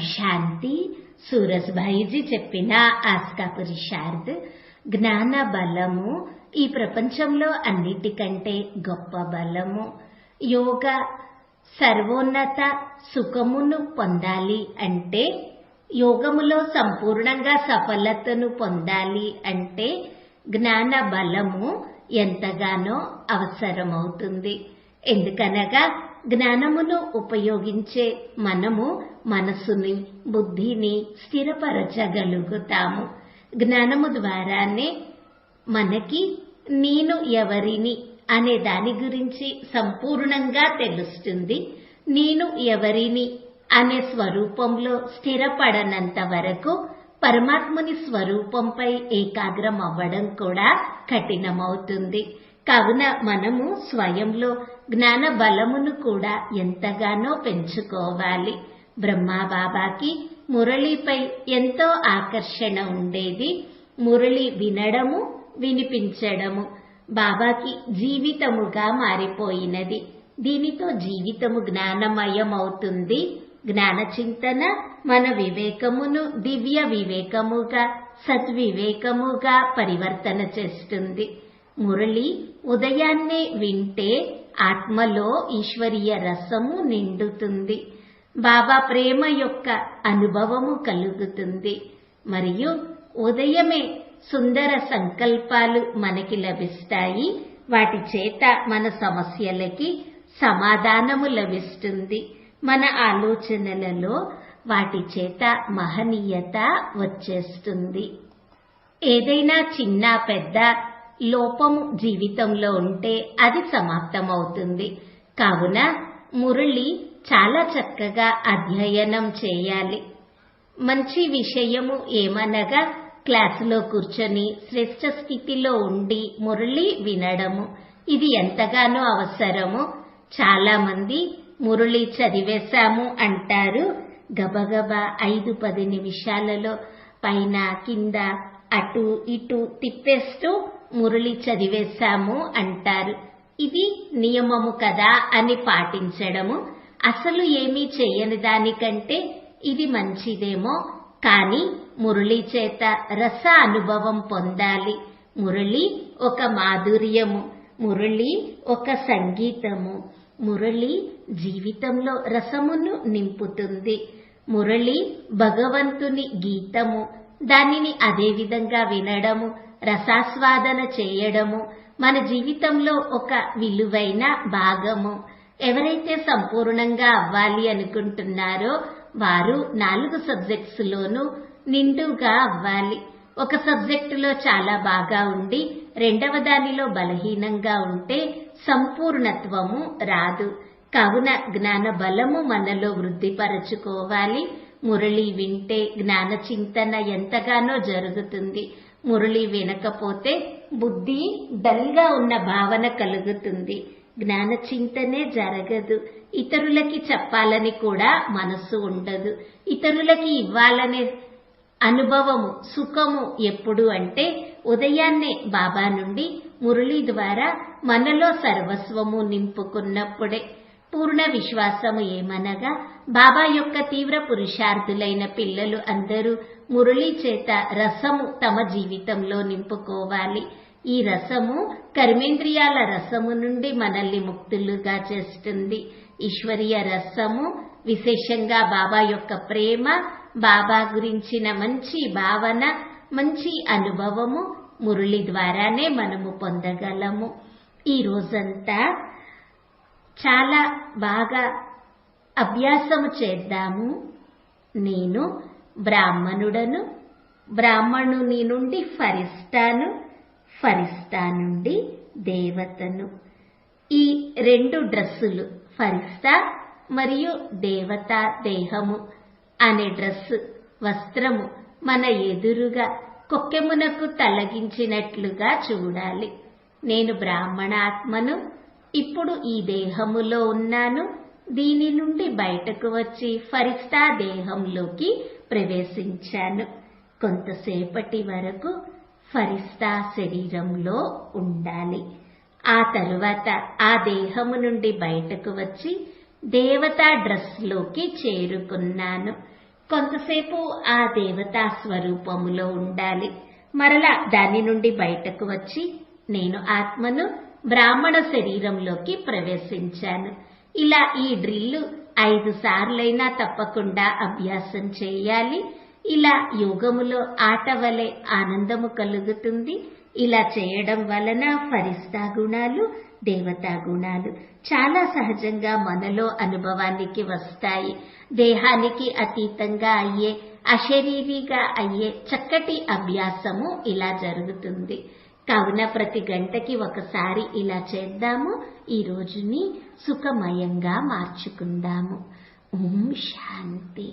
శాంతి. సూరజ్భాయిజీ చెప్పిన ఆస్కా పురుషార్థ్. జ్ఞాన బలము ఈ ప్రపంచంలో అన్నిటికంటే గొప్ప బలము. యోగ సర్వోన్నత సుఖమును పొందాలి అంటే, యోగములో సంపూర్ణంగా సఫలతను పొందాలి అంటే జ్ఞాన బలము ఎంతగానో అవసరమవుతుంది. ఎందుకనగా జ్ఞానమును ఉపయోగించే మనము మనసుని, బుద్ధిని స్థిరపరచగలుగుతాము. జ్ఞానము ద్వారానే మనకి నేను ఎవరిని అనే దాని గురించి సంపూర్ణంగా తెలుస్తుంది. నేను ఎవరిని అనే స్వరూపంలో స్థిరపడనంత వరకు పరమాత్ముని స్వరూపంపై ఏకాగ్రం అవ్వడం కూడా కఠినమవుతుంది. కావున మనము స్వయంలో జ్ఞాన బలమును కూడా ఎంతగానో పెంచుకోవాలి. బ్రహ్మాబాబాకి మురళిపై ఎంతో ఆకర్షణ ఉండేది. మురళి వినడము, వినిపించడము బాబాకి జీవితముగా మారిపోయినది. దీనితో జీవితము జ్ఞానమయమవుతుంది. జ్ఞాన చింతన మన వివేకమును దివ్య వివేకముగా, సద్వివేకముగా పరివర్తన చేస్తుంది. మురళి ఉదయాన్నే వింటే ఆత్మలో ఈశ్వరీయ రసము నిండుతుంది. బాబా ప్రేమ యొక్క అనుభవము కలుగుతుంది. మరియు ఉదయమే సుందర సంకల్పాలు మనకి లభిస్తాయి. వాటి చేత మన సమస్యలకి సమాధానము లభిస్తుంది. మన ఆలోచనలలో వాటి చేత మహనీయత వచ్చేస్తుంది. ఏదైనా చిన్న పెద్ద లోపము జీవితంలో ఉంటే అది సమాప్తమవుతుంది. కావున మురళి చాలా చక్కగా అధ్యయనం చేయాలి. మంచి విషయము ఏమనగా క్లాసులో కూర్చొని శ్రేష్ఠ స్థితిలో ఉండి మురళి వినడము. ఇది ఎంతగానో అవసరము. చాలా మంది మురళి చదివేశాము అంటారు. గబగబా 5-10 నిమిషాలలో పైన కింద అటు ఇటు తిప్పేస్తూ మురళి చదివేశాము అంటారు. ఇది నియమము కదా అని పాటించడము. అసలు ఏమీ చేయని దానికంటే ఇది మంచిదేమో. కానీ మురళి చేత రస అనుభవం పొందాలి. మురళి ఒక మాధుర్యము, మురళి ఒక సంగీతము. మురళి జీవితంలో రసమును నింపుతుంది. మురళి భగవంతుని గీతము. దానిని అదే విధంగా వినడము, రసాస్వాదన చేయడము మన జీవితంలో ఒక విలువైన భాగము. ఎవరైతే సంపూర్ణంగా అవ్వాలి అనుకుంటున్నారో వారు 4 సబ్జెక్ట్స్ లోనూ నిండుగా అవ్వాలి. ఒక సబ్జెక్టులో చాలా బాగా ఉండి రెండవ దానిలో బలహీనంగా ఉంటే సంపూర్ణత్వము రాదు. కావున జ్ఞాన బలము మనలో వృద్ధిపరచుకోవాలి. మురళి వింటే జ్ఞాన చింతన ఎంతగానో జరుగుతుంది. మురళి వినకపోతే బుద్ధి డల్గా ఉన్న భావన కలుగుతుంది. జ్ఞాన చింతనే జరగదు. ఇతరులకి చెప్పాలని కూడా మనసు ఉండదు. ఇతరులకి ఇవ్వాలనే అనుభవము, సుఖము ఎప్పుడు అంటే ఉదయాన్నే బాబా నుండి మురళి ద్వారా మనలో సర్వస్వము నింపుకున్నప్పుడే. పూర్ణ విశ్వాసము ఏమనగా బాబా యొక్క తీవ్ర పురుషార్థులైన పిల్లలు అందరూ మురళి చేత రసము తమ జీవితంలో నింపుకోవాలి. ఈ రసము కర్మేంద్రియాల రసము నుండి మనల్ని ముక్తులుగా చేస్తుంది. ఈశ్వరీయ రసము విశేషంగా బాబా యొక్క ప్రేమ, బాబా గురించిన మంచి భావన, మంచి అనుభవము మురళి ద్వారానే మనము పొందగలము. ఈ రోజంతా చాలా బాగా అభ్యాసము చేద్దాము. నేను బ్రాహ్మణుడను, బ్రాహ్మణుని నుండి ఫరిస్తాను, ఫరిస్తా నుండి దేవతను. ఈ 2 డ్రెస్సులు, ఫరిస్తా మరియు దేవత దేహము అనే డ్రెస్సు, వస్త్రము మన ఎదురుగా కొక్కెమునకు తలగించినట్లుగా చూడాలి. నేను బ్రాహ్మణ ఆత్మను, ఇప్పుడు ఈ దేహములో ఉన్నాను. దీని నుండి బయటకు వచ్చి ఫరిస్తా దేహంలోకి ప్రవేశించాను. కొంతసేపటి వరకు ఫరిస్తా శరీరంలో ఉండాలి. ఆ తరువాత ఆ దేహము నుండి బయటకు వచ్చి దేవతా డ్రెస్ లోకి చేరుకున్నాను. కొంతసేపు ఆ దేవతా స్వరూపములో ఉండాలి. మరలా దాని నుండి బయటకు వచ్చి నేను ఆత్మను బ్రాహ్మణ శరీరంలోకి ప్రవేశించాను. ఇలా ఈ డ్రిల్లు 5 సార్లైనా తప్పకుండా అభ్యాసం చేయాలి. ఇలా యోగములో ఆట వలె ఆనందము కలుగుతుంది. ఇలా చేయడం వలన ఫరిస్తా గుణాలు, దేవతా గుణాలు చాలా సహజంగా మనలో అనుభవానికి వస్తాయి. దేహానికి అతీతంగా అయ్యే, అశరీరిగా అయ్యే చక్కటి అభ్యాసము ఇలా జరుగుతుంది. కావున ప్రతి గంటకి ఒకసారి ఇలా చేద్దాము. ఈ రోజుని సుఖమయంగా మార్చుకుందాము. ఓం శాంతి.